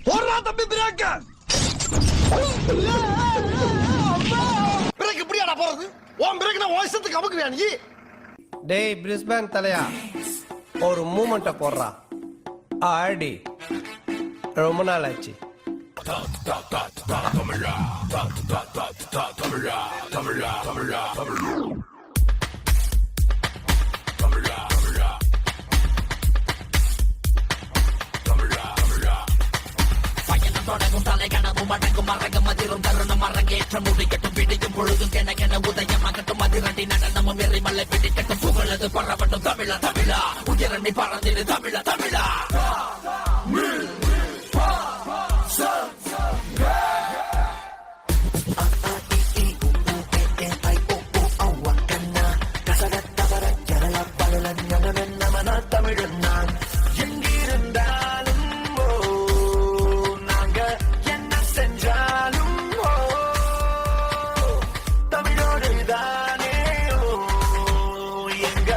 போடுறா தம்பி break. Break இப்படியாடா போறது? உன் பிரேக் நான் வாய்ஸத்துக்கு அமுக்குவியா நீ? டேய் பிரிஸ்பேன் தலையா, ஒரு மூமெண்ட்டை போடுறா. ஆடி ரொம்ப நாள் ஆச்சு. தொடங்கும் தலை கனவும் மடங்கும் மரங்கும் அதிரும் தருணம் அரங்கேற்றம் முடிக்கட்டும் பிடிக்கும் பொழுதும் கென உதயமாகட்டும் அதிரண்டி நடனமும் எரிமலை பிடிக்கட்டும் புகழது பரவட்டும் தமிழா தமிழா உயரண்டி பறந்திடு தமிழா தமிழா. தமிழன் நான் எங்கிருந்தாலும் நாங்க என்ன செஞ்சாலும் தமிழோடு தானே எங்க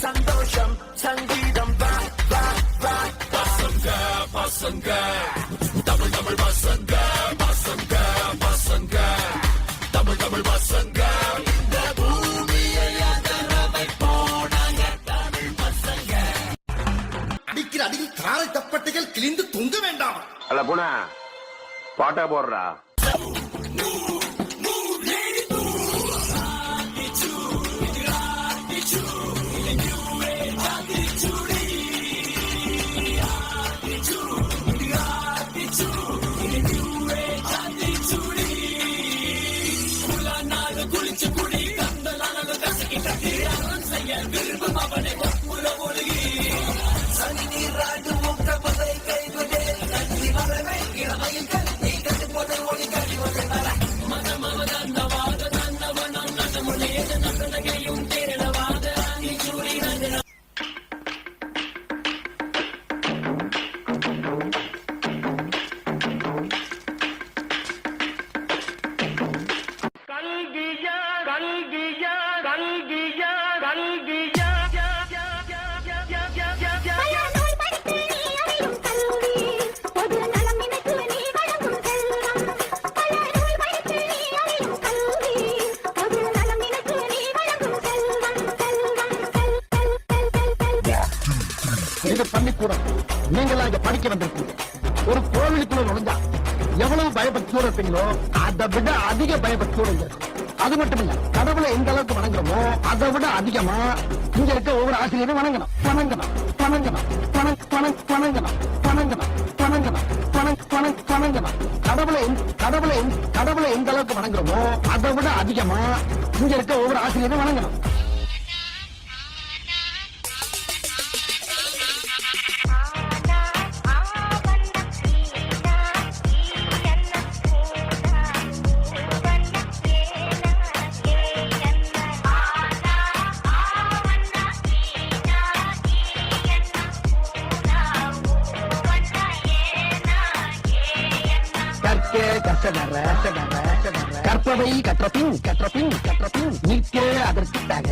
சந்தோஷம் சங்கீதம் பசங்க பசங்க தமிழ் தமிழ் பசங்க பசங்க பசங்க தமிழ் தமிழ் பசங்க இந்த பூமியை அதரவை போனாங்க தமிழ் பசங்க. அடிக்கிற அடியில் காரை தப்பட்டைகள் கிழிந்து தொங்க வேண்டாம். அல்ல புனா பாட்டா போடுறா. இது பள்ளிக்கூடம். நீங்களா இங்க படிக்க வந்திருக்கீங்க. ஒரு கோவிலுக்குள்ள நுழைஞ்சா எவ்வளவு பயபக்தியோட இருப்பீங்களோ அதை விட அதிக பயபக்தியோட இங்க இருக்கு. அது மட்டும் இல்ல, கடவுளை எந்த அளவுக்கு வணங்குறோமோ அதை விட அதிகமா இங்க இருக்க ஒவ்வொரு ஆசிரியரும் வணங்கணும் வணங்கணும் வணங்கணும் வணங்கணும் வணங்கணும் வணங்கணும் வணங்கணும். கடவுளை எந்த அளவுக்கு வணங்குறோமோ அதை விட அதிகமா இங்க இருக்க ஒவ்வொரு ஆசிரியரும் வணங்கணும். கற்பவை கற்றபின் நிற்கே அதற்காக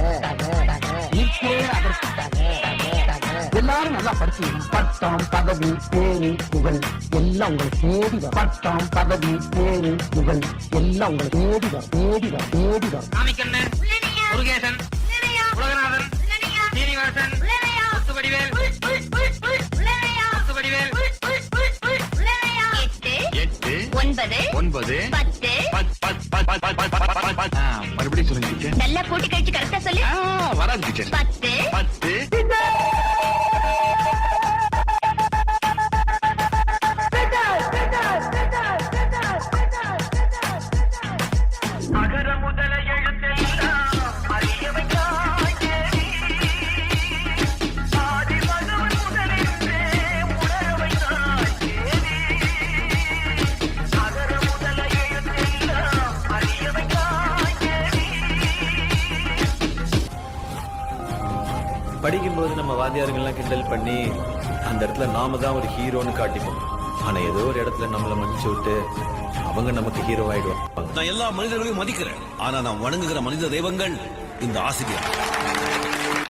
எல்லாரும் நல்லா படிச்சு பட்டம் பதவி பேரு புகழ் எல்லாம் உங்களை தேடி வரும். பட்டம் பதவி பேரு புகழ் எல்லாம் உங்களை தேடி வரும் தேடி வரும் தேடி வரும். முருகேசன், உலகநாதன், சீனிவாசன், முத்துவடிவேல், மறுபடியும் சொல்லுங்க. நல்லா கூட்டி கழிச்சு கரெக்டா சொல்லு. வராது டீச்சர். 10 அகர முதல எழுத்தெல்லாம் அறியவையாய் தேடி ஆதி பகவன் முதலிருந்தே உணரவையாய் தேடி அகர முதல எழுத்தெல்லாம் அறியவையாய் தேடி. படிக்கும்போது நம்ம வாத்தியாருங்கெல்லாம் கிண்டல் பண்ணி அந்த இடத்துல நாம தான் ஒரு ஹீரோன்னு காட்டிப்போம். ஆனா ஏதோ ஒரு இடத்துல நம்மளை மன்னிச்சு விட்டு அவங்க நமக்கு ஹீரோ ஆயிடுவாங்க. நான் எல்லா மனிதர்களையும் மதிக்கிறேன், ஆனா நான் வணங்குகிற மனித தெய்வங்கள் இந்த ஆசிரியர்.